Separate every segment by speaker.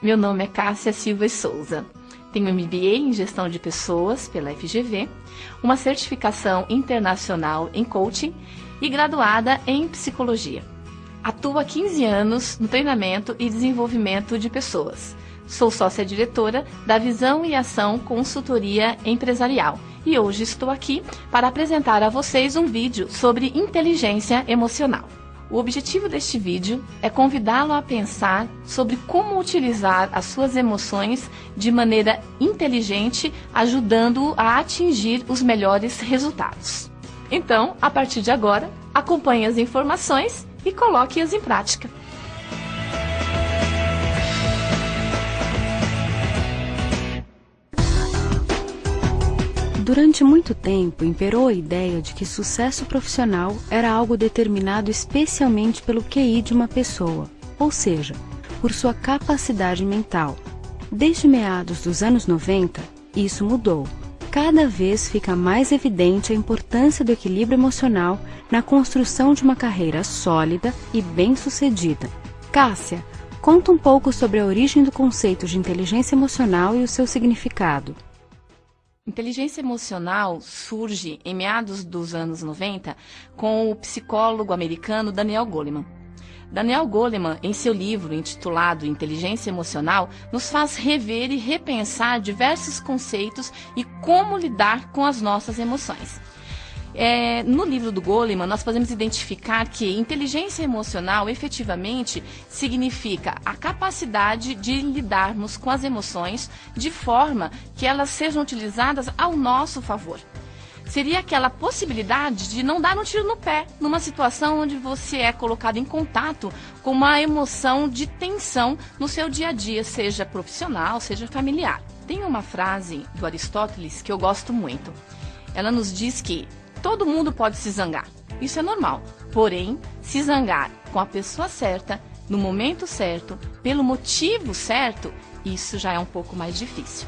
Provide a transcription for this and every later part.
Speaker 1: Meu nome é Cássia Silva e Souza. Tenho MBA em Gestão de Pessoas pela FGV, uma certificação internacional em coaching e graduada em psicologia. Atuo há 15 anos no treinamento e desenvolvimento de pessoas. Sou sócia-diretora da Visão e Ação Consultoria Empresarial e hoje estou aqui para apresentar a vocês um vídeo sobre inteligência emocional. O objetivo deste vídeo é convidá-lo a pensar sobre como utilizar as suas emoções de maneira inteligente, ajudando-o a atingir os melhores resultados. Então, a partir de agora, acompanhe as informações e coloque-as em prática.
Speaker 2: Durante muito tempo, imperou a ideia de que sucesso profissional era algo determinado especialmente pelo QI de uma pessoa, ou seja, por sua capacidade mental. Desde meados dos anos 90, isso mudou. Cada vez fica mais evidente a importância do equilíbrio emocional na construção de uma carreira sólida e bem-sucedida. Cássia, conta um pouco sobre a origem do conceito de inteligência emocional e o seu significado.
Speaker 1: Inteligência emocional surge em meados dos anos 90 com o psicólogo americano Daniel Goleman. Daniel Goleman, em seu livro intitulado Inteligência Emocional, nos faz rever e repensar diversos conceitos e como lidar com as nossas emoções. No livro do Goleman, nós podemos identificar que inteligência emocional efetivamente significa a capacidade de lidarmos com as emoções de forma que elas sejam utilizadas ao nosso favor. Seria aquela possibilidade de não dar um tiro no pé numa situação onde você é colocado em contato com uma emoção de tensão no seu dia a dia, seja profissional, seja familiar. Tem uma frase do Aristóteles que eu gosto muito. Ela nos diz que todo mundo pode se zangar, isso é normal. Porém, se zangar com a pessoa certa, no momento certo, pelo motivo certo, isso já é um pouco mais difícil.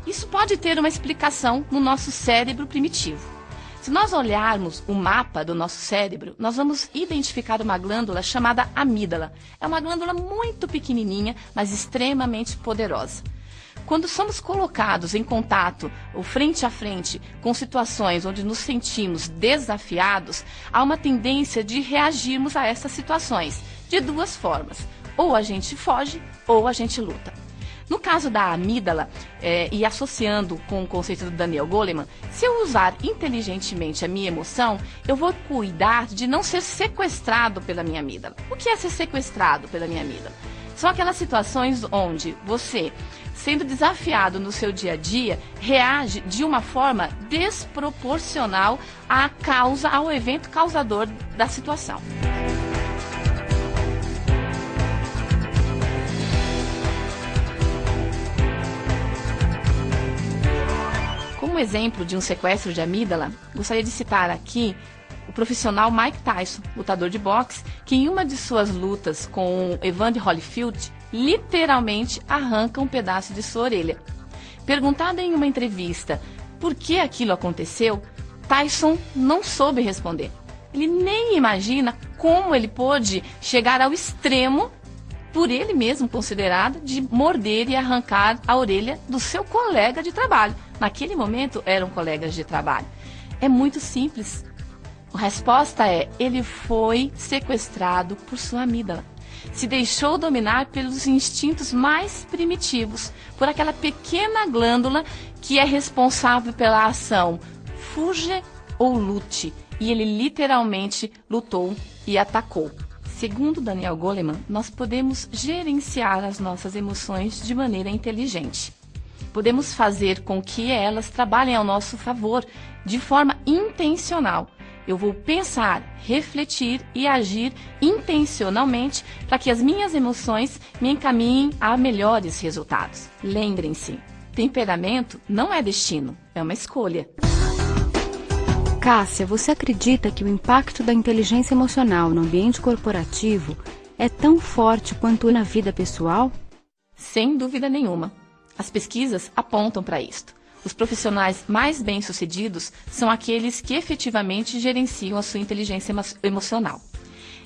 Speaker 1: Isso pode ter uma explicação no nosso cérebro primitivo. Se nós olharmos o mapa do nosso cérebro, nós vamos identificar uma glândula chamada amígdala. É uma glândula muito pequenininha, mas extremamente poderosa. Quando somos colocados em contato ou frente a frente com situações onde nos sentimos desafiados, há uma tendência de reagirmos a essas situações de duas formas. Ou a gente foge ou a gente luta. No caso da amígdala, e associando com o conceito do Daniel Goleman, se eu usar inteligentemente a minha emoção, eu vou cuidar de não ser sequestrado pela minha amígdala. O que é ser sequestrado pela minha amígdala? São aquelas situações onde você, sendo desafiado no seu dia a dia, reage de uma forma desproporcional à causa, ao evento causador da situação. Como exemplo de um sequestro de amígdala, gostaria de citar aqui o profissional Mike Tyson, lutador de boxe, que em uma de suas lutas com Evander Holyfield, literalmente arranca um pedaço de sua orelha. Perguntado em uma entrevista por que aquilo aconteceu, Tyson não soube responder. Ele nem imagina como ele pôde chegar ao extremo, por ele mesmo considerado, de morder e arrancar a orelha do seu colega de trabalho. Naquele momento eram colegas de trabalho. É muito simples. A resposta é: ele foi sequestrado por sua amígdala. Se deixou dominar pelos instintos mais primitivos, por aquela pequena glândula que é responsável pela ação fuja ou lute. E ele literalmente lutou e atacou. Segundo Daniel Goleman, nós podemos gerenciar as nossas emoções de maneira inteligente. Podemos fazer com que elas trabalhem ao nosso favor de forma intencional. Eu vou pensar, refletir e agir intencionalmente para que as minhas emoções me encaminhem a melhores resultados. Lembrem-se, temperamento não é destino, é uma escolha.
Speaker 2: Cássia, você acredita que o impacto da inteligência emocional no ambiente corporativo é tão forte quanto na vida pessoal?
Speaker 1: Sem dúvida nenhuma. As pesquisas apontam para isto. Os profissionais mais bem-sucedidos são aqueles que efetivamente gerenciam a sua inteligência emocional.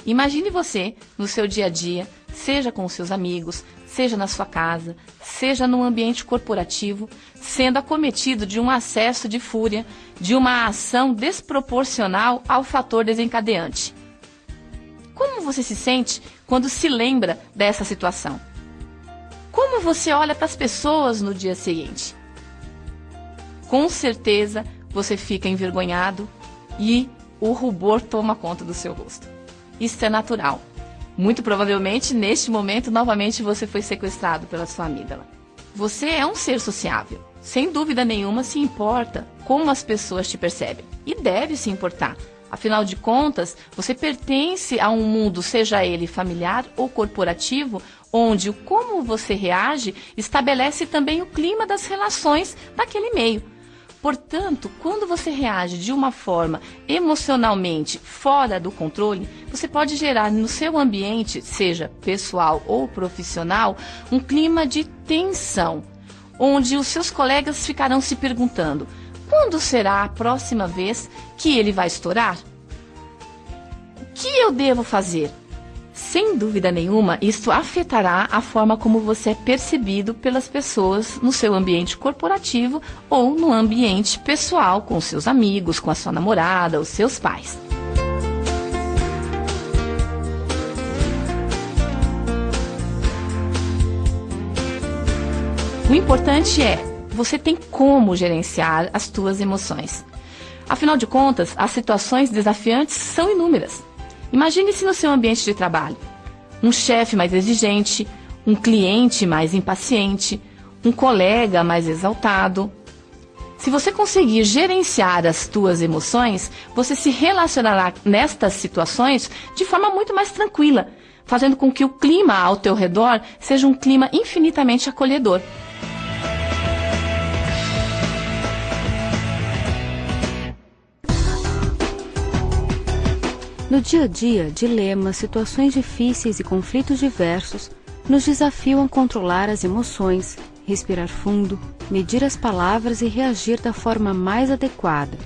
Speaker 1: Imagine você, no seu dia a dia, seja com os seus amigos, seja na sua casa, seja no ambiente corporativo, sendo acometido de um acesso de fúria, de uma ação desproporcional ao fator desencadeante. Como você se sente quando se lembra dessa situação? Como você olha para as pessoas no dia seguinte? Com certeza você fica envergonhado e o rubor toma conta do seu rosto. Isso é natural. Muito provavelmente, neste momento, novamente você foi sequestrado pela sua amígdala. Você é um ser sociável. Sem dúvida nenhuma se importa como as pessoas te percebem. E deve se importar. Afinal de contas, você pertence a um mundo, seja ele familiar ou corporativo, onde o como você reage estabelece também o clima das relações daquele meio. Portanto, quando você reage de uma forma emocionalmente fora do controle, você pode gerar no seu ambiente, seja pessoal ou profissional, um clima de tensão, onde os seus colegas ficarão se perguntando: quando será a próxima vez que ele vai estourar? O que eu devo fazer? Sem dúvida nenhuma, isto afetará a forma como você é percebido pelas pessoas no seu ambiente corporativo ou no ambiente pessoal, com seus amigos, com a sua namorada, os seus pais. O importante é, você tem como gerenciar as suas emoções. Afinal de contas, as situações desafiantes são inúmeras. Imagine-se no seu ambiente de trabalho. Um chefe mais exigente, um cliente mais impaciente, um colega mais exaltado. Se você conseguir gerenciar as suas emoções, você se relacionará nestas situações de forma muito mais tranquila, fazendo com que o clima ao teu redor seja um clima infinitamente acolhedor.
Speaker 2: No dia a dia, dilemas, situações difíceis e conflitos diversos nos desafiam a controlar as emoções, respirar fundo, medir as palavras e reagir da forma mais adequada.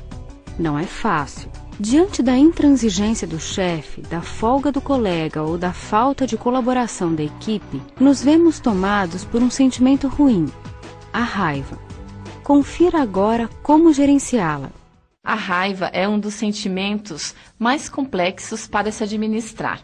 Speaker 2: Não é fácil. Diante da intransigência do chefe, da folga do colega ou da falta de colaboração da equipe, nos vemos tomados por um sentimento ruim, a raiva. Confira agora como gerenciá-la.
Speaker 1: A raiva é um dos sentimentos mais complexos para se administrar.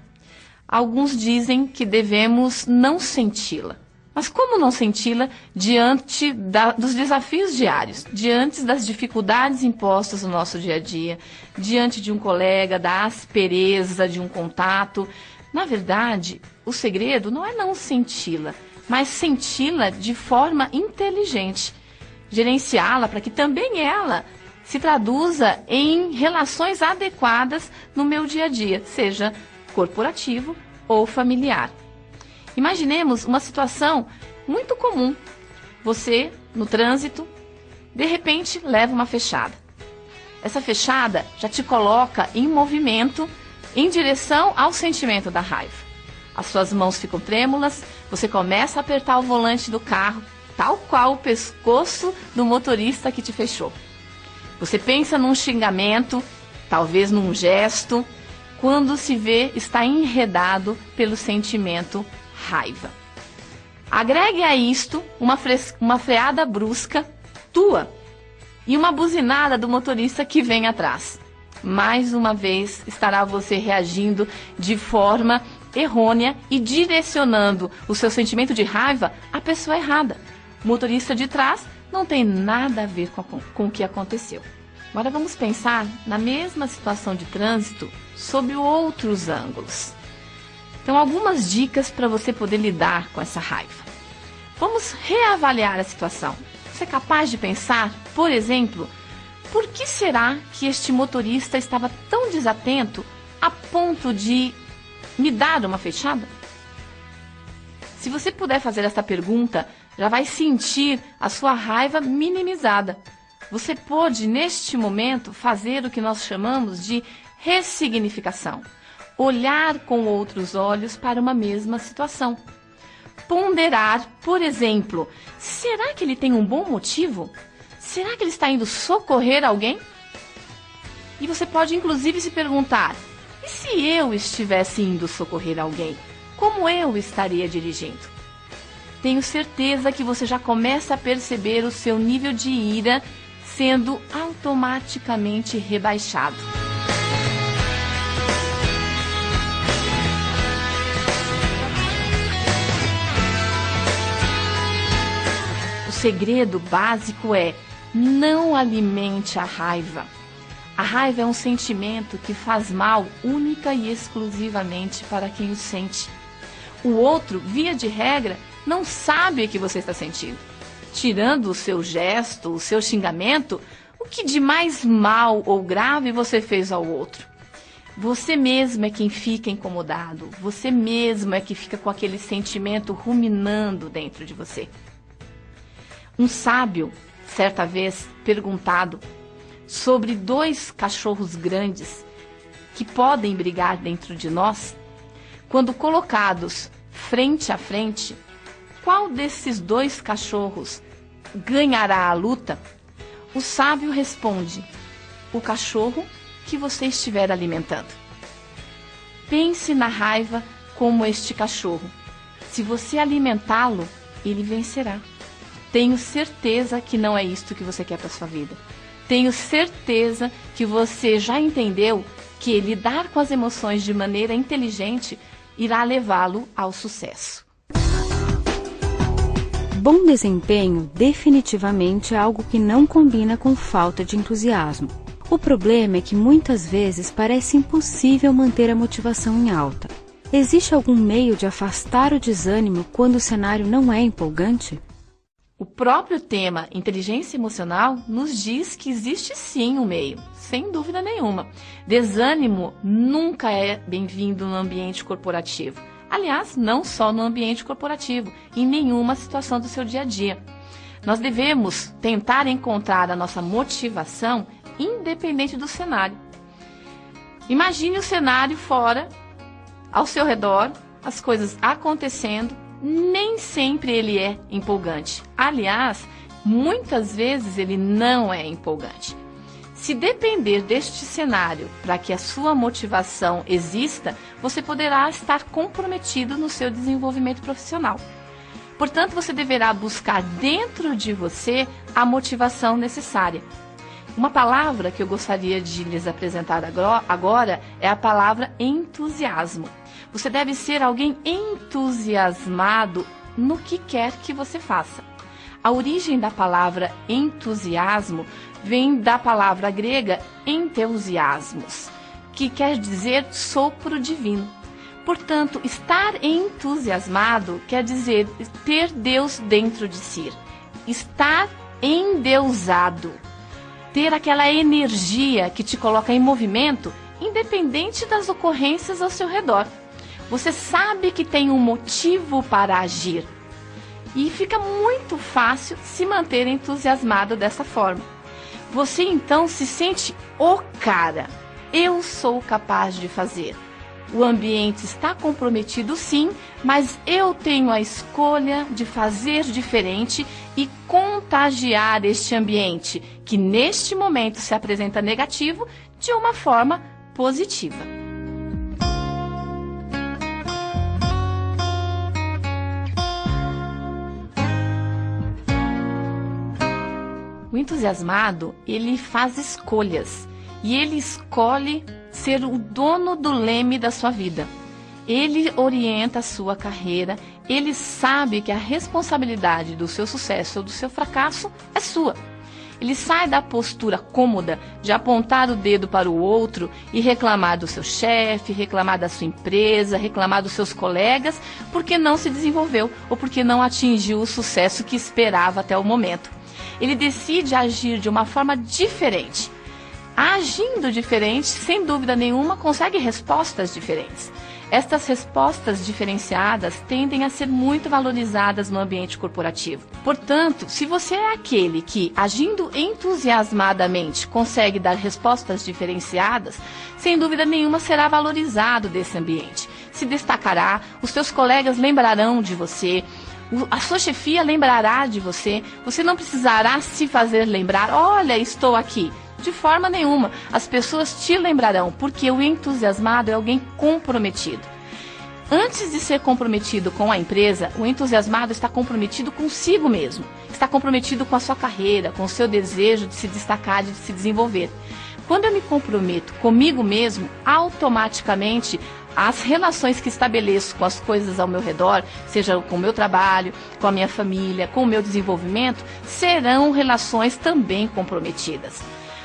Speaker 1: Alguns dizem que devemos não senti-la. Mas como não senti-la diante dos desafios diários, diante das dificuldades impostas no nosso dia a dia, diante de um colega, da aspereza de um contato? Na verdade, o segredo não é não senti-la, mas senti-la de forma inteligente. Gerenciá-la para que também ela se traduza em relações adequadas no meu dia a dia, seja corporativo ou familiar. Imaginemos uma situação muito comum. Você, no trânsito, de repente leva uma fechada. Essa fechada já te coloca em movimento em direção ao sentimento da raiva. As suas mãos ficam trêmulas, você começa a apertar o volante do carro, tal qual o pescoço do motorista que te fechou. Você pensa num xingamento, talvez num gesto, quando se vê está enredado pelo sentimento raiva. Agregue a isto uma freada brusca tua e uma buzinada do motorista que vem atrás. Mais uma vez estará você reagindo de forma errônea e direcionando o seu sentimento de raiva à pessoa errada. O motorista de trás não tem nada a ver com o que aconteceu. Agora vamos pensar na mesma situação de trânsito sob outros ângulos. Então, algumas dicas para você poder lidar com essa raiva. Vamos reavaliar a situação. Você é capaz de pensar, por exemplo, por que será que este motorista estava tão desatento a ponto de me dar uma fechada? Se você puder fazer essa pergunta, já vai sentir a sua raiva minimizada. Você pode, neste momento, fazer o que nós chamamos de ressignificação. Olhar com outros olhos para uma mesma situação. Ponderar, por exemplo, será que ele tem um bom motivo? Será que ele está indo socorrer alguém? E você pode, inclusive, se perguntar, e se eu estivesse indo socorrer alguém? como eu estaria dirigindo? Tenho certeza que você já começa a perceber o seu nível de ira sendo automaticamente rebaixado. O segredo básico é: não alimente a raiva. A raiva é um sentimento que faz mal única e exclusivamente para quem o sente. O outro, via de regra, não sabe o que você está sentindo. Tirando o seu gesto, o seu xingamento, o que de mais mal ou grave você fez ao outro? Você mesmo é quem fica incomodado. Você mesmo é que fica com aquele sentimento ruminando dentro de você. Um sábio, certa vez, perguntado sobre 2 cachorros grandes que podem brigar dentro de nós, quando colocados frente a frente, qual desses 2 cachorros ganhará a luta? O sábio responde: o cachorro que você estiver alimentando. Pense na raiva como este cachorro. Se você alimentá-lo, ele vencerá. Tenho certeza que não é isto que você quer para sua vida. Tenho certeza que você já entendeu que lidar com as emoções de maneira inteligente irá levá-lo ao sucesso.
Speaker 2: Bom desempenho definitivamente é algo que não combina com falta de entusiasmo. O problema é que muitas vezes parece impossível manter a motivação em alta. Existe algum meio de afastar o desânimo quando o cenário não é empolgante?
Speaker 1: O próprio tema inteligência emocional nos diz que existe sim um meio, sem dúvida nenhuma. Desânimo nunca é bem-vindo no ambiente corporativo. Aliás, não só no ambiente corporativo, em nenhuma situação do seu dia a dia. Nós devemos tentar encontrar a nossa motivação independente do cenário. Imagine o cenário fora, ao seu redor, as coisas acontecendo. Nem sempre ele é empolgante. Aliás, muitas vezes ele não é empolgante. Se depender deste cenário para que a sua motivação exista, você poderá estar comprometido no seu desenvolvimento profissional. Portanto, você deverá buscar dentro de você a motivação necessária. Uma palavra que eu gostaria de lhes apresentar agora é a palavra entusiasmo. Você deve ser alguém entusiasmado no que quer que você faça. A origem da palavra entusiasmo vem da palavra grega enteusiasmos, que quer dizer sopro divino. Portanto, estar entusiasmado quer dizer ter Deus dentro de si, estar endeusado, ter aquela energia que te coloca em movimento, independente das ocorrências ao seu redor. Você sabe que tem um motivo para agir. E fica muito fácil se manter entusiasmado dessa forma. Você então se sente o cara. Eu sou capaz de fazer. O ambiente está comprometido sim, mas eu tenho a escolha de fazer diferente e contagiar este ambiente, que neste momento se apresenta negativo, de uma forma positiva. O entusiasmado, ele faz escolhas e ele escolhe ser o dono do leme da sua vida. Ele orienta a sua carreira, ele sabe que a responsabilidade do seu sucesso ou do seu fracasso é sua. Ele sai da postura cômoda de apontar o dedo para o outro e reclamar do seu chefe, reclamar da sua empresa, reclamar dos seus colegas, porque não se desenvolveu ou porque não atingiu o sucesso que esperava até o momento. Ele decide agir de uma forma diferente. Agindo diferente, sem dúvida nenhuma, consegue respostas diferentes. Estas respostas diferenciadas tendem a ser muito valorizadas no ambiente corporativo. Portanto, se você é aquele que, agindo entusiasmadamente, consegue dar respostas diferenciadas, sem dúvida nenhuma será valorizado desse ambiente. Se destacará, os seus colegas lembrarão de você, a sua chefia lembrará de você, você não precisará se fazer lembrar, olha, estou aqui. De forma nenhuma, as pessoas te lembrarão, porque o entusiasmado é alguém comprometido. Antes de ser comprometido com a empresa, o entusiasmado está comprometido consigo mesmo. Está comprometido com a sua carreira, com o seu desejo de se destacar, de se desenvolver. Quando eu me comprometo comigo mesmo, automaticamente as relações que estabeleço com as coisas ao meu redor, seja com o meu trabalho, com a minha família, com o meu desenvolvimento, serão relações também comprometidas.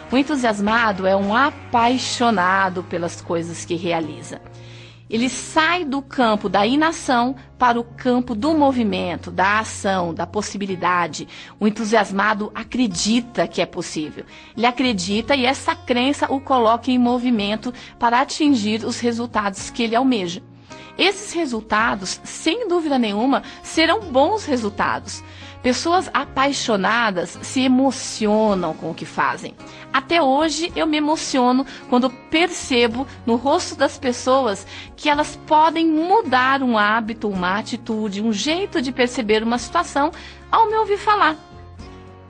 Speaker 1: O entusiasmado é um apaixonado pelas coisas que realiza. Ele sai do campo da inação para o campo do movimento, da ação, da possibilidade. O entusiasmado acredita que é possível. Ele acredita e essa crença o coloca em movimento para atingir os resultados que ele almeja. Esses resultados, sem dúvida nenhuma, serão bons resultados. Pessoas apaixonadas se emocionam com o que fazem. Até hoje eu me emociono quando percebo no rosto das pessoas que elas podem mudar um hábito, uma atitude, um jeito de perceber uma situação ao me ouvir falar.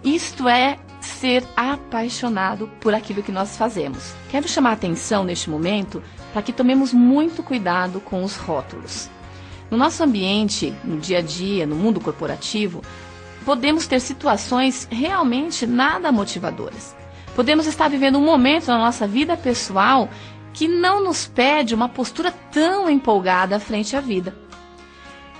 Speaker 1: Isto é ser apaixonado por aquilo que nós fazemos. Quero chamar a atenção neste momento para que tomemos muito cuidado com os rótulos. No nosso ambiente, no dia a dia, no mundo corporativo, podemos ter situações realmente nada motivadoras. Podemos estar vivendo um momento na nossa vida pessoal que não nos pede uma postura tão empolgada frente à vida.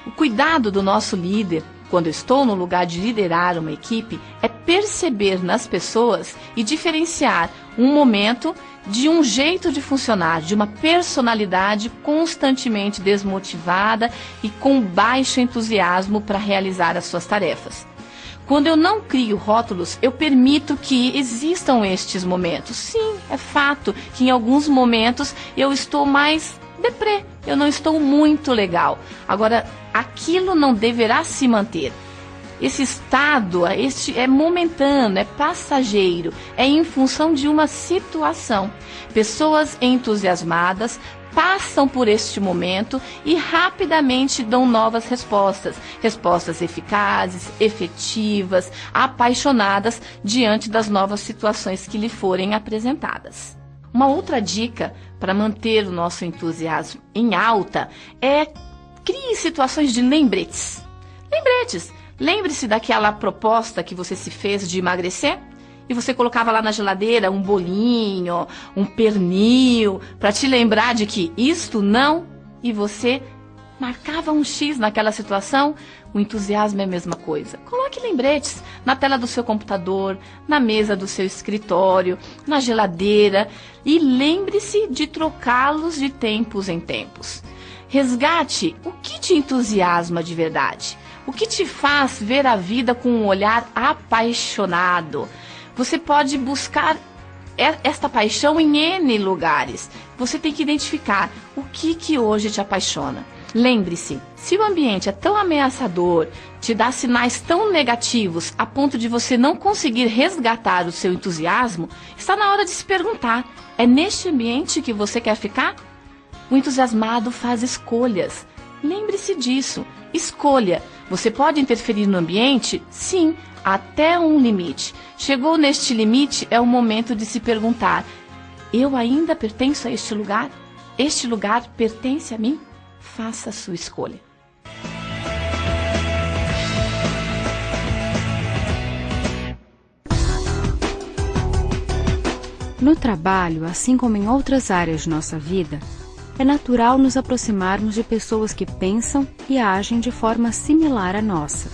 Speaker 1: O cuidado do nosso líder, quando eu estou no lugar de liderar uma equipe, é perceber nas pessoas e diferenciar um momento de um jeito de funcionar, de uma personalidade constantemente desmotivada e com baixo entusiasmo para realizar as suas tarefas. Quando eu não crio rótulos, eu permito que existam estes momentos. Sim, é fato que em alguns momentos eu estou mais deprê, eu não estou muito legal. Agora, aquilo não deverá se manter. Esse estado é momentâneo, é passageiro, é em função de uma situação. Pessoas entusiasmadas passam por este momento e rapidamente dão novas respostas. Respostas eficazes, efetivas, apaixonadas diante das novas situações que lhe forem apresentadas. Uma outra dica para manter o nosso entusiasmo em alta é crie situações de lembretes. Lembretes. Lembre-se daquela proposta que você se fez de emagrecer e você colocava lá na geladeira um bolinho, um pernil, para te lembrar de que isto não, e você marcava um X naquela situação. O entusiasmo é a mesma coisa. Coloque lembretes na tela do seu computador, na mesa do seu escritório, na geladeira e lembre-se de trocá-los de tempos em tempos. Resgate o que te entusiasma de verdade. O que te faz ver a vida com um olhar apaixonado? Você pode buscar esta paixão em N lugares. Você tem que identificar o que hoje te apaixona. Lembre-se, se o ambiente é tão ameaçador, te dá sinais tão negativos a ponto de você não conseguir resgatar o seu entusiasmo, está na hora de se perguntar, é neste ambiente que você quer ficar? O entusiasmado faz escolhas. Lembre-se disso. Escolha. Você pode interferir no ambiente? Sim, até um limite. Chegou neste limite, é o momento de se perguntar, eu ainda pertenço a este lugar? Este lugar pertence a mim? Faça a sua escolha.
Speaker 2: No trabalho, assim como em outras áreas de nossa vida, é natural nos aproximarmos de pessoas que pensam e agem de forma similar à nossa.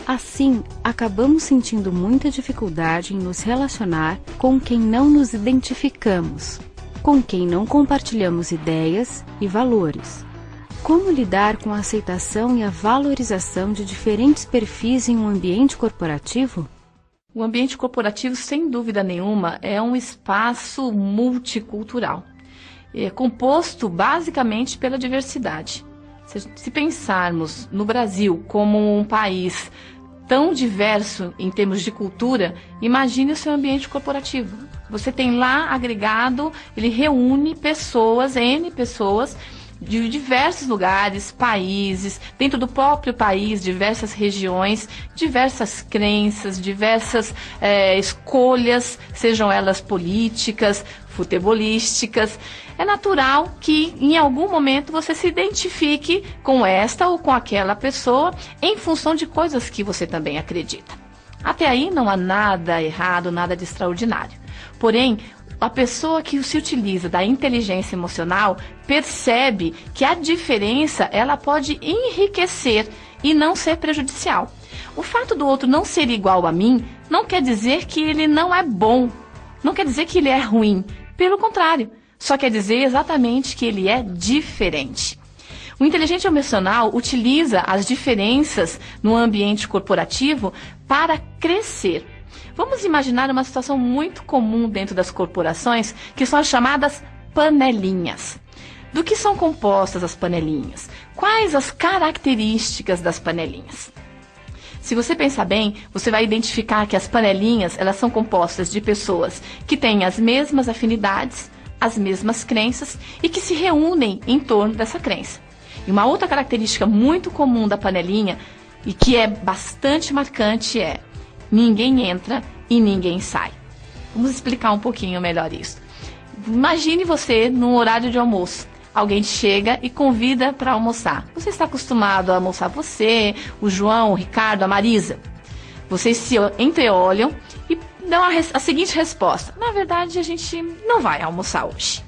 Speaker 2: Assim, acabamos sentindo muita dificuldade em nos relacionar com quem não nos identificamos, com quem não compartilhamos ideias e valores. Como lidar com a aceitação e a valorização de diferentes perfis em um ambiente corporativo?
Speaker 1: O ambiente corporativo, sem dúvida nenhuma, é um espaço multicultural. É composto basicamente pela diversidade. Se pensarmos no Brasil como um país tão diverso em termos de cultura, imagine o seu ambiente corporativo. Você tem lá agregado, ele reúne pessoas, N pessoas, de diversos lugares, países, dentro do próprio país, diversas regiões, diversas crenças, diversas escolhas, sejam elas políticas, futebolísticas. É natural que em algum momento você se identifique com esta ou com aquela pessoa em função de coisas que você também acredita. Até aí não há nada errado, nada de extraordinário. Porém, a pessoa que se utiliza da inteligência emocional percebe que a diferença ela pode enriquecer e não ser prejudicial. O fato do outro não ser igual a mim não quer dizer que ele não é bom, não quer dizer que ele é ruim. Pelo contrário, só quer dizer exatamente que ele é diferente. O inteligente emocional utiliza as diferenças no ambiente corporativo para crescer. Vamos imaginar uma situação muito comum dentro das corporações, que são as chamadas panelinhas. Do que são compostas as panelinhas? Quais as características das panelinhas? Se você pensar bem, você vai identificar que as panelinhas elas são compostas de pessoas que têm as mesmas afinidades, as mesmas crenças e que se reúnem em torno dessa crença. E uma outra característica muito comum da panelinha e que é bastante marcante é: ninguém entra e ninguém sai. Vamos explicar um pouquinho melhor isso. Imagine você num horário de almoço. Alguém chega e convida para almoçar. Você está acostumado a almoçar você, o João, o Ricardo, a Marisa. Vocês se entreolham e dão a seguinte resposta: na verdade, a gente não vai almoçar hoje.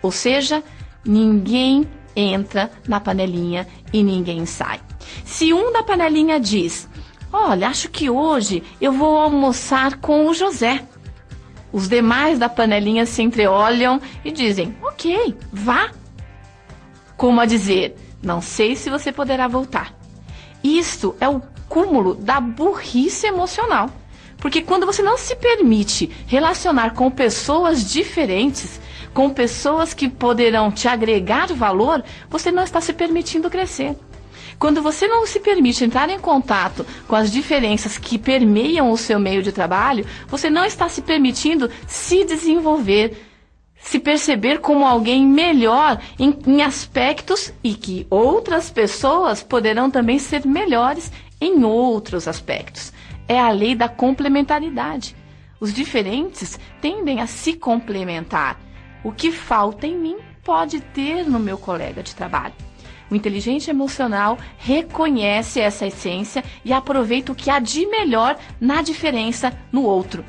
Speaker 1: Ou seja, ninguém entra na panelinha e ninguém sai. Se um da panelinha diz: olha, acho que hoje eu vou almoçar com o José. Os demais da panelinha se entreolham e dizem: ok, vá. Como a dizer: não sei se você poderá voltar. Isto é o cúmulo da burrice emocional. Porque quando você não se permite relacionar com pessoas diferentes, com pessoas que poderão te agregar valor, você não está se permitindo crescer. Quando você não se permite entrar em contato com as diferenças que permeiam o seu meio de trabalho, você não está se permitindo se desenvolver, se perceber como alguém melhor em aspectos e que outras pessoas poderão também ser melhores em outros aspectos. É a lei da complementaridade. Os diferentes tendem a se complementar. O que falta em mim pode ter no meu colega de trabalho. O inteligente emocional reconhece essa essência e aproveita o que há de melhor na diferença no outro.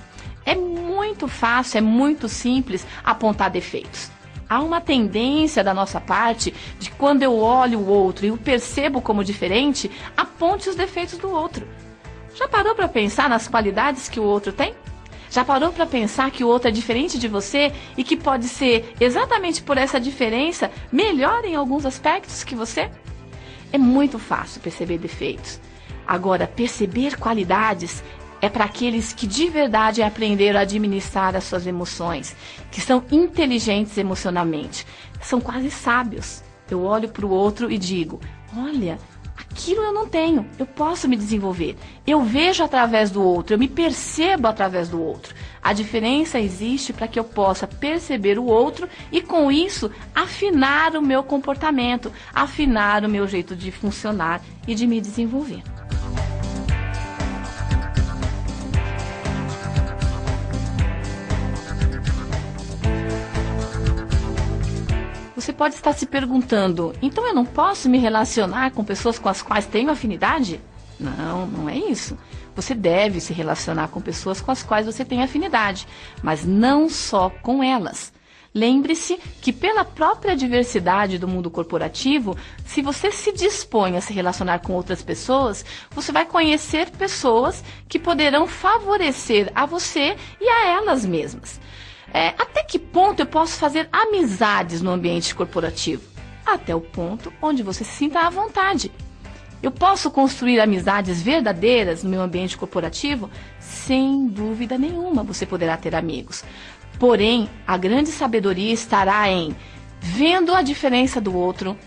Speaker 1: É muito fácil, é muito simples apontar defeitos. Há uma tendência da nossa parte de quando eu olho o outro e o percebo como diferente, aponte os defeitos do outro. Já parou para pensar nas qualidades que o outro tem? Já parou para pensar que o outro é diferente de você e que pode ser, exatamente por essa diferença, melhor em alguns aspectos que você? É muito fácil perceber defeitos. Agora, perceber qualidades é para aqueles que de verdade aprenderam a administrar as suas emoções, que são inteligentes emocionalmente, são quase sábios. Eu olho para o outro e digo: olha, aquilo eu não tenho, eu posso me desenvolver. Eu vejo através do outro, eu me percebo através do outro. A diferença existe para que eu possa perceber o outro e, com isso, afinar o meu comportamento, afinar o meu jeito de funcionar e de me desenvolver. Você pode estar se perguntando: então eu não posso me relacionar com pessoas com as quais tenho afinidade? Não, não é isso. Você deve se relacionar com pessoas com as quais você tem afinidade, mas não só com elas. Lembre-se que pela própria diversidade do mundo corporativo, se você se dispõe a se relacionar com outras pessoas, você vai conhecer pessoas que poderão favorecer a você e a elas mesmas. Até que ponto eu posso fazer amizades no ambiente corporativo? Até o ponto onde você se sinta à vontade. Eu posso construir amizades verdadeiras no meu ambiente corporativo? Sem dúvida nenhuma, você poderá ter amigos. Porém, a grande sabedoria estará em vendo a diferença do outro,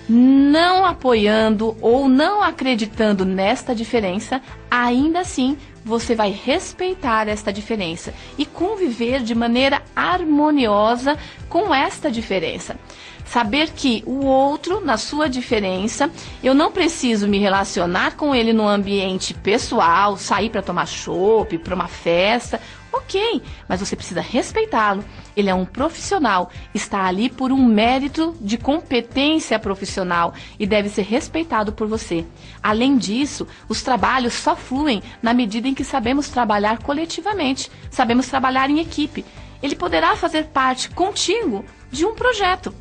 Speaker 1: não apoiando ou não acreditando nesta diferença, ainda assim você vai respeitar esta diferença e conviver de maneira harmoniosa com esta diferença. Saber que o outro, na sua diferença, eu não preciso me relacionar com ele no ambiente pessoal, sair para tomar chopp, para uma festa. Ok, Ok, mas você precisa respeitá-lo. Ele é um profissional, está ali por um mérito de competência profissional e deve ser respeitado por você. Além disso, os trabalhos só fluem na medida em que sabemos trabalhar coletivamente, sabemos trabalhar em equipe. Ele poderá fazer parte contigo de um projeto.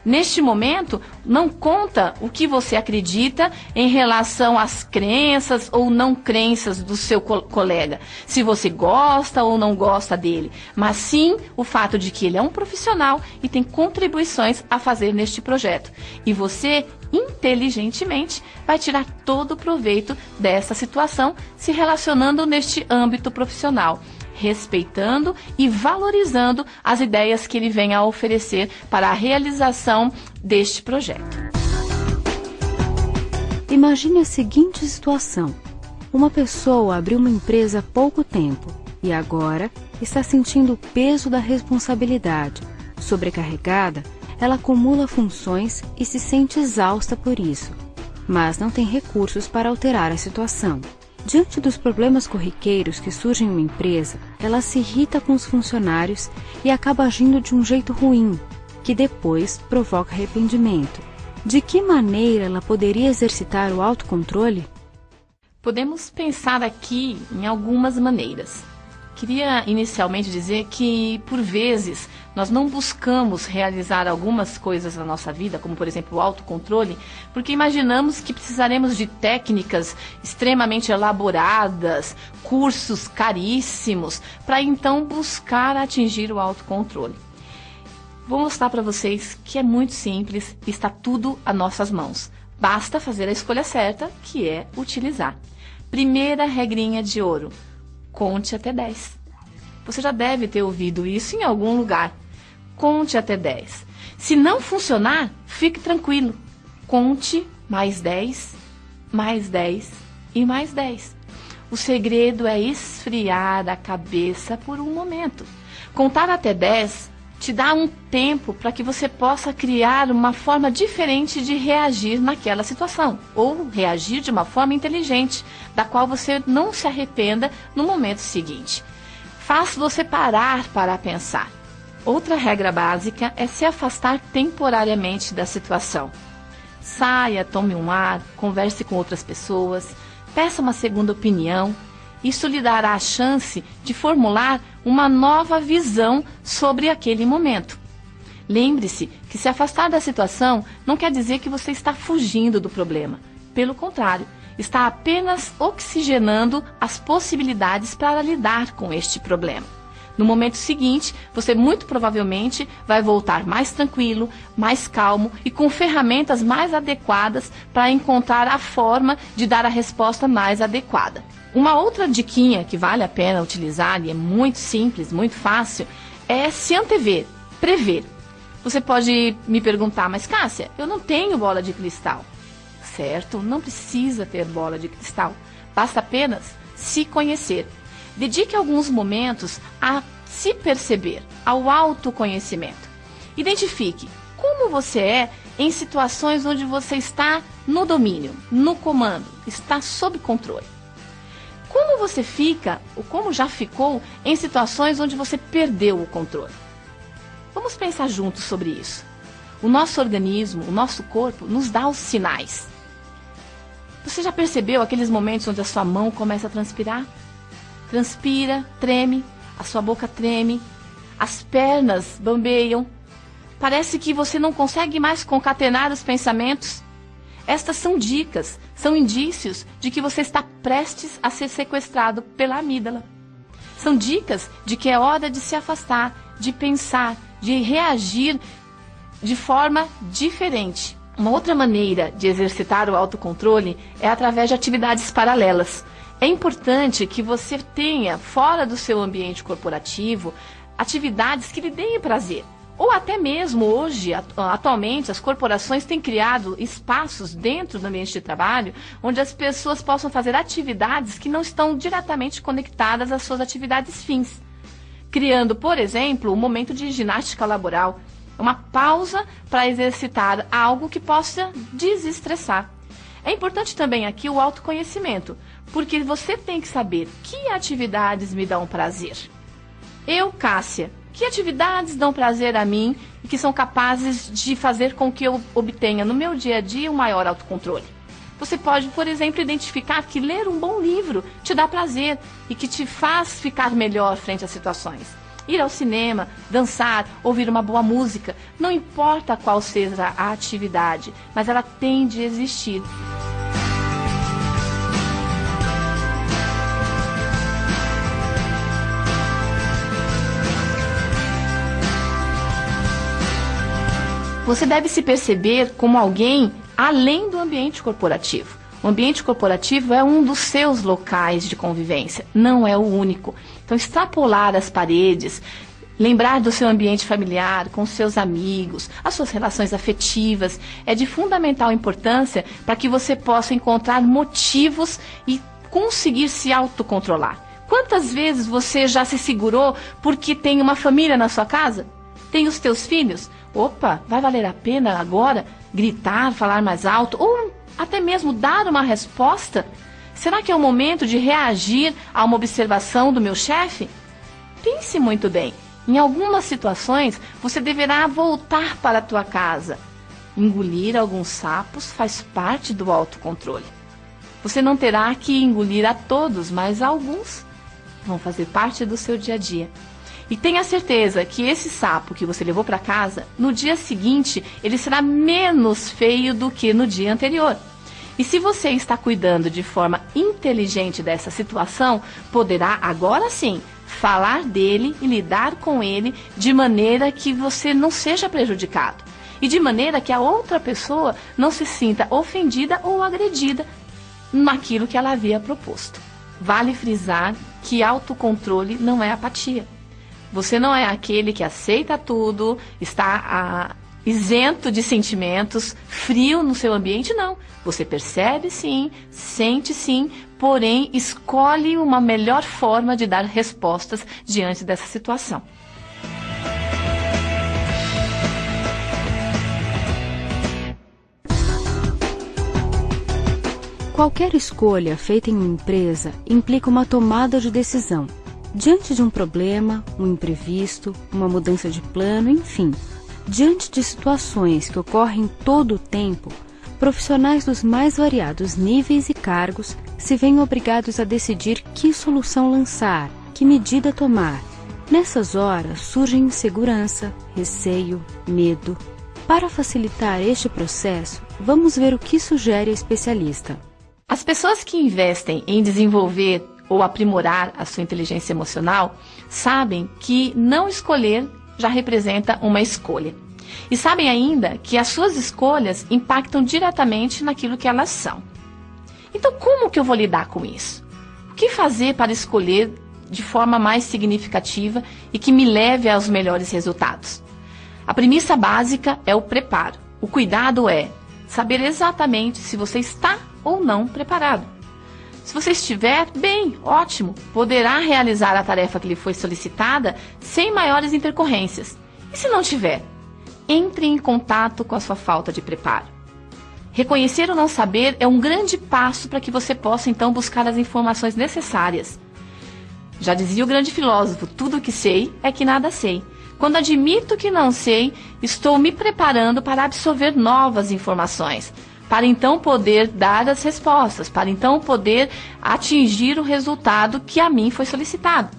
Speaker 1: Neste momento, não conta o que você acredita em relação às crenças ou não crenças do seu colega, se você gosta ou não gosta dele, mas sim o fato de que ele é um profissional e tem contribuições a fazer neste projeto. E você, inteligentemente, vai tirar todo o proveito dessa situação se relacionando neste âmbito profissional, respeitando e valorizando as ideias que ele vem a oferecer para a realização deste projeto.
Speaker 2: Imagine a seguinte situação. Uma pessoa abriu uma empresa há pouco tempo e agora está sentindo o peso da responsabilidade. Sobrecarregada, ela acumula funções e se sente exausta por isso, mas não tem recursos para alterar a situação. Diante dos problemas corriqueiros que surgem em uma empresa, ela se irrita com os funcionários e acaba agindo de um jeito ruim, que depois provoca arrependimento. De que maneira ela poderia exercitar o autocontrole?
Speaker 1: Podemos pensar aqui em algumas maneiras. Queria inicialmente dizer que, por vezes, nós não buscamos realizar algumas coisas na nossa vida, como, por exemplo, o autocontrole, porque imaginamos que precisaremos de técnicas extremamente elaboradas, cursos caríssimos, para então buscar atingir o autocontrole. Vou mostrar para vocês que é muito simples, está tudo às nossas mãos. Basta fazer a escolha certa, que é utilizar. Primeira regrinha de ouro. Conte até 10. Você já deve ter ouvido isso em algum lugar. Conte até 10. Se não funcionar, fique tranquilo. Conte mais 10, mais 10 e mais 10. O segredo é esfriar a cabeça por um momento. Contar até 10 te dá um tempo para que você possa criar uma forma diferente de reagir naquela situação, ou reagir de uma forma inteligente, da qual você não se arrependa no momento seguinte. Faz você parar para pensar. Outra regra básica é se afastar temporariamente da situação. Saia, tome um ar, converse com outras pessoas, peça uma segunda opinião. Isso lhe dará a chance de formular uma nova visão sobre aquele momento. Lembre-se que se afastar da situação não quer dizer que você está fugindo do problema. Pelo contrário, está apenas oxigenando as possibilidades para lidar com este problema. No momento seguinte, você muito provavelmente vai voltar mais tranquilo, mais calmo e com ferramentas mais adequadas para encontrar a forma de dar a resposta mais adequada. Uma outra diquinha que vale a pena utilizar, e é muito simples, muito fácil, é se antever, prever. Você pode me perguntar, mas Cássia, eu não tenho bola de cristal. Certo, não precisa ter bola de cristal, basta apenas se conhecer. Dedique alguns momentos a se perceber, ao autoconhecimento. Identifique como você é em situações onde você está no domínio, no comando, está sob controle. Como você fica, ou como já ficou, em situações onde você perdeu o controle? Vamos pensar juntos sobre isso. O nosso organismo, o nosso corpo, nos dá os sinais. Você já percebeu aqueles momentos onde a sua mão começa a transpirar? Transpira, treme, a sua boca treme, as pernas bambeiam. Parece que você não consegue mais concatenar os pensamentos. Estas são dicas, são indícios de que você está prestes a ser sequestrado pela amígdala. São dicas de que é hora de se afastar, de pensar, de reagir de forma diferente. Uma outra maneira de exercitar o autocontrole é através de atividades paralelas. É importante que você tenha, fora do seu ambiente corporativo, atividades que lhe deem prazer. Ou até mesmo hoje, atualmente, as corporações têm criado espaços dentro do ambiente de trabalho onde as pessoas possam fazer atividades que não estão diretamente conectadas às suas atividades fins. Criando, por exemplo, um momento de ginástica laboral, uma pausa para exercitar algo que possa desestressar. É importante também aqui o autoconhecimento, porque você tem que saber que atividades me dão prazer. Eu, Cássia, que atividades dão prazer a mim e que são capazes de fazer com que eu obtenha no meu dia a dia um maior autocontrole? Você pode, por exemplo, identificar que ler um bom livro te dá prazer e que te faz ficar melhor frente às situações. Ir ao cinema, dançar, ouvir uma boa música, não importa qual seja a atividade, mas ela tem de existir. Você deve se perceber como alguém além do ambiente corporativo. O ambiente corporativo é um dos seus locais de convivência, não é o único. Então, extrapolar as paredes, lembrar do seu ambiente familiar, com seus amigos, as suas relações afetivas, é de fundamental importância para que você possa encontrar motivos e conseguir se autocontrolar. Quantas vezes você já se segurou porque tem uma família na sua casa? Tem os teus filhos? Opa, vai valer a pena agora gritar, falar mais alto ou até mesmo dar uma resposta? Será que é o momento de reagir a uma observação do meu chefe? Pense muito bem. Em algumas situações, você deverá voltar para a tua casa. Engolir alguns sapos faz parte do autocontrole. Você não terá que engolir a todos, mas alguns vão fazer parte do seu dia a dia. E tenha certeza que esse sapo que você levou para casa, no dia seguinte, ele será menos feio do que no dia anterior. E se você está cuidando de forma inteligente dessa situação, poderá agora sim falar dele e lidar com ele de maneira que você não seja prejudicado. E de maneira que a outra pessoa não se sinta ofendida ou agredida naquilo que ela havia proposto. Vale frisar que autocontrole não é apatia. Você não é aquele que aceita tudo, está isento de sentimentos, frio no seu ambiente, não. Você percebe sim, sente sim, porém escolhe uma melhor forma de dar respostas diante dessa situação.
Speaker 2: Qualquer escolha feita em uma empresa implica uma tomada de decisão. Diante de um problema, um imprevisto, uma mudança de plano, enfim, diante de situações que ocorrem todo o tempo, profissionais dos mais variados níveis e cargos se veem obrigados a decidir que solução lançar, que medida tomar. Nessas horas surgem insegurança, receio, medo. Para facilitar este processo, vamos ver o que sugere a especialista.
Speaker 1: As pessoas que investem em desenvolver ou aprimorar a sua inteligência emocional, sabem que não escolher já representa uma escolha. E sabem ainda que as suas escolhas impactam diretamente naquilo que elas são. Então, como que eu vou lidar com isso? O que fazer para escolher de forma mais significativa e que me leve aos melhores resultados? A premissa básica é o preparo. O cuidado é saber exatamente se você está ou não preparado. Se você estiver, bem, ótimo, poderá realizar a tarefa que lhe foi solicitada sem maiores intercorrências. E se não tiver, entre em contato com a sua falta de preparo. Reconhecer o não saber é um grande passo para que você possa então buscar as informações necessárias. Já dizia o grande filósofo, tudo o que sei é que nada sei. Quando admito que não sei, estou me preparando para absorver novas informações, para então poder dar as respostas, para então poder atingir o resultado que a mim foi solicitado.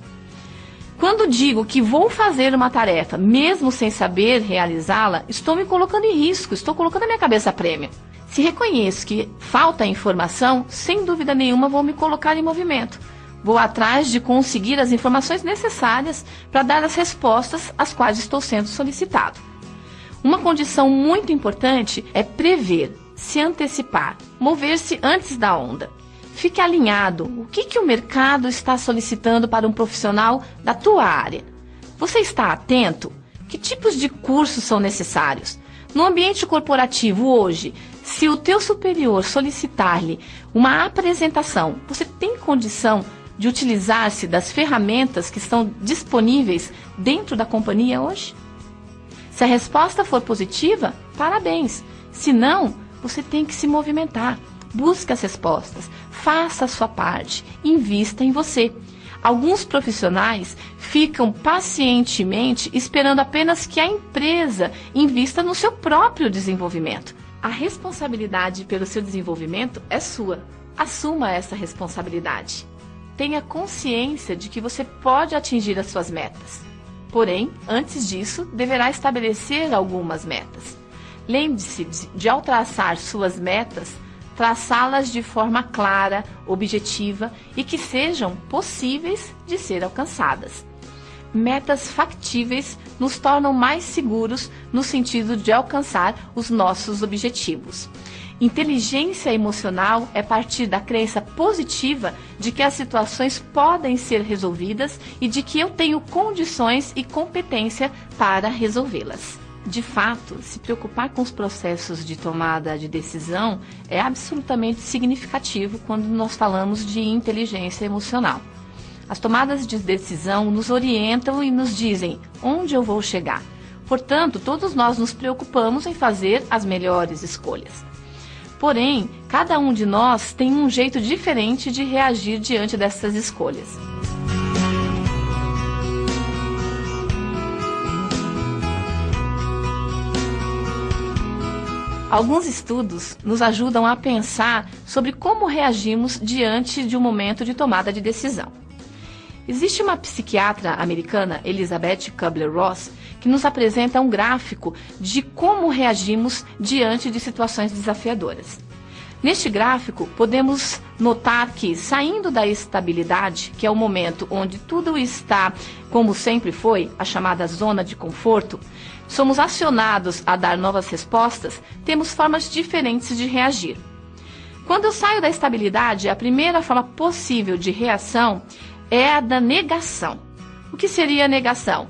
Speaker 1: Quando digo que vou fazer uma tarefa, mesmo sem saber realizá-la, estou me colocando em risco, estou colocando a minha cabeça a prêmio. Se reconheço que falta informação, sem dúvida nenhuma vou me colocar em movimento. Vou atrás de conseguir as informações necessárias para dar as respostas às quais estou sendo solicitado. Uma condição muito importante é prever, se antecipar, mover-se antes da onda. Fique alinhado. O que o mercado está solicitando para um profissional da tua área? Você está atento? Que tipos de cursos são necessários? No ambiente corporativo hoje, se o teu superior solicitar-lhe uma apresentação, você tem condição de utilizar-se das ferramentas que estão disponíveis dentro da companhia hoje? Se a resposta for positiva, parabéns. Se não, você tem que se movimentar. Busque as respostas, faça a sua parte, invista em você. Alguns profissionais ficam pacientemente esperando apenas que a empresa invista no seu próprio desenvolvimento. A responsabilidade pelo seu desenvolvimento é sua. Assuma essa responsabilidade. Tenha consciência de que você pode atingir as suas metas. Porém, antes disso, deverá estabelecer algumas metas. Lembre-se de, ao traçar suas metas, traçá-las de forma clara, objetiva e que sejam possíveis de ser alcançadas. Metas factíveis nos tornam mais seguros no sentido de alcançar os nossos objetivos. Inteligência emocional é partir da crença positiva de que as situações podem ser resolvidas e de que eu tenho condições e competência para resolvê-las. De fato, se preocupar com os processos de tomada de decisão é absolutamente significativo quando nós falamos de inteligência emocional. As tomadas de decisão nos orientam e nos dizem onde eu vou chegar. Portanto, todos nós nos preocupamos em fazer as melhores escolhas. Porém, cada um de nós tem um jeito diferente de reagir diante dessas escolhas. Alguns estudos nos ajudam a pensar sobre como reagimos diante de um momento de tomada de decisão. Existe uma psiquiatra americana, Elizabeth Kubler-Ross, que nos apresenta um gráfico de como reagimos diante de situações desafiadoras. Neste gráfico, podemos notar que, saindo da estabilidade, que é o momento onde tudo está como sempre foi, a chamada zona de conforto, somos acionados a dar novas respostas, temos formas diferentes de reagir. Quando eu saio da estabilidade, a primeira forma possível de reação é a da negação. O que seria a negação?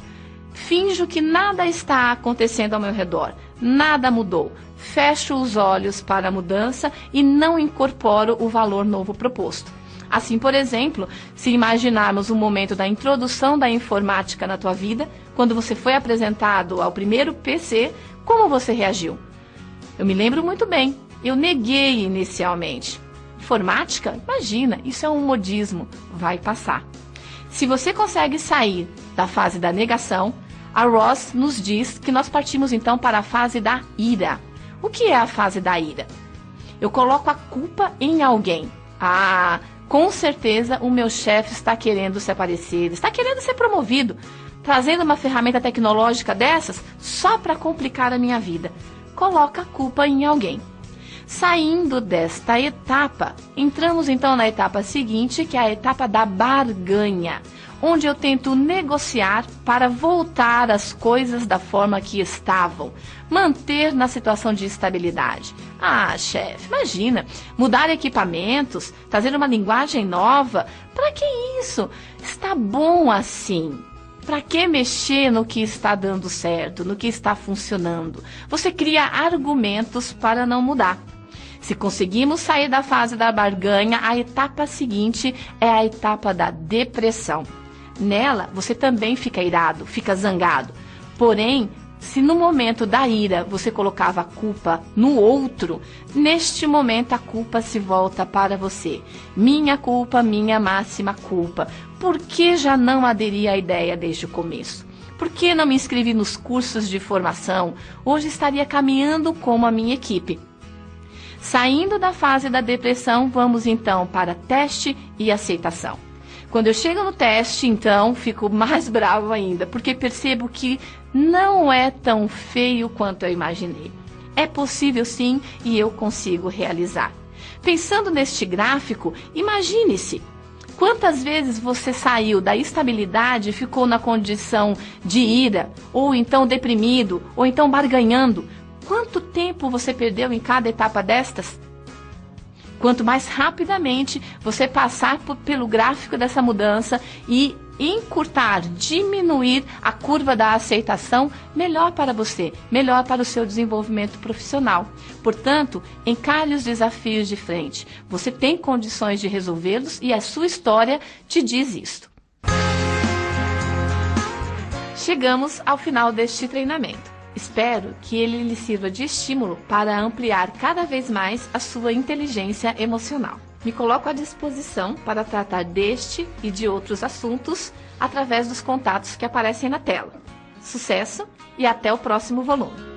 Speaker 1: Finjo que nada está acontecendo ao meu redor, nada mudou. Fecho os olhos para a mudança e não incorporo o valor novo proposto. Assim, por exemplo, se imaginarmos o momento da introdução da informática na tua vida, quando você foi apresentado ao primeiro PC, como você reagiu? Eu me lembro muito bem, eu neguei inicialmente. Informática? Imagina, isso é um modismo, vai passar. Se você consegue sair da fase da negação, a Ross nos diz que nós partimos então para a fase da ira. O que é a fase da ira? Eu coloco a culpa em alguém. Com certeza o meu chefe está querendo se aparecer, está querendo ser promovido, trazendo uma ferramenta tecnológica dessas só para complicar a minha vida. Coloca a culpa em alguém. Saindo desta etapa, entramos então na etapa seguinte, que é a etapa da barganha, onde eu tento negociar para voltar as coisas da forma que estavam, manter na situação de estabilidade. Chefe, imagina, mudar equipamentos, trazer uma linguagem nova, para que isso? Está bom assim. Para que mexer no que está dando certo, no que está funcionando? Você cria argumentos para não mudar. Se conseguimos sair da fase da barganha, a etapa seguinte é a etapa da depressão. Nela, você também fica irado, fica zangado. Porém, se no momento da ira você colocava a culpa no outro, neste momento a culpa se volta para você. Minha culpa, minha máxima culpa. Por que já não aderi à ideia desde o começo? Por que não me inscrevi nos cursos de formação? Hoje estaria caminhando como a minha equipe. Saindo da fase da depressão, vamos então para teste e aceitação. Quando eu chego no teste, então, fico mais bravo ainda, porque percebo que não é tão feio quanto eu imaginei. É possível sim e eu consigo realizar. Pensando neste gráfico, imagine-se. Quantas vezes você saiu da estabilidade e ficou na condição de ira, ou então deprimido, ou então barganhando? Quanto tempo você perdeu em cada etapa destas? Quanto mais rapidamente você passar pelo gráfico dessa mudança e encurtar, diminuir a curva da aceitação, melhor para você, melhor para o seu desenvolvimento profissional. Portanto, encare os desafios de frente. Você tem condições de resolvê-los e a sua história te diz isto. Chegamos ao final deste treinamento. Espero que ele lhe sirva de estímulo para ampliar cada vez mais a sua inteligência emocional. Me coloco à disposição para tratar deste e de outros assuntos através dos contatos que aparecem na tela. Sucesso e até o próximo volume!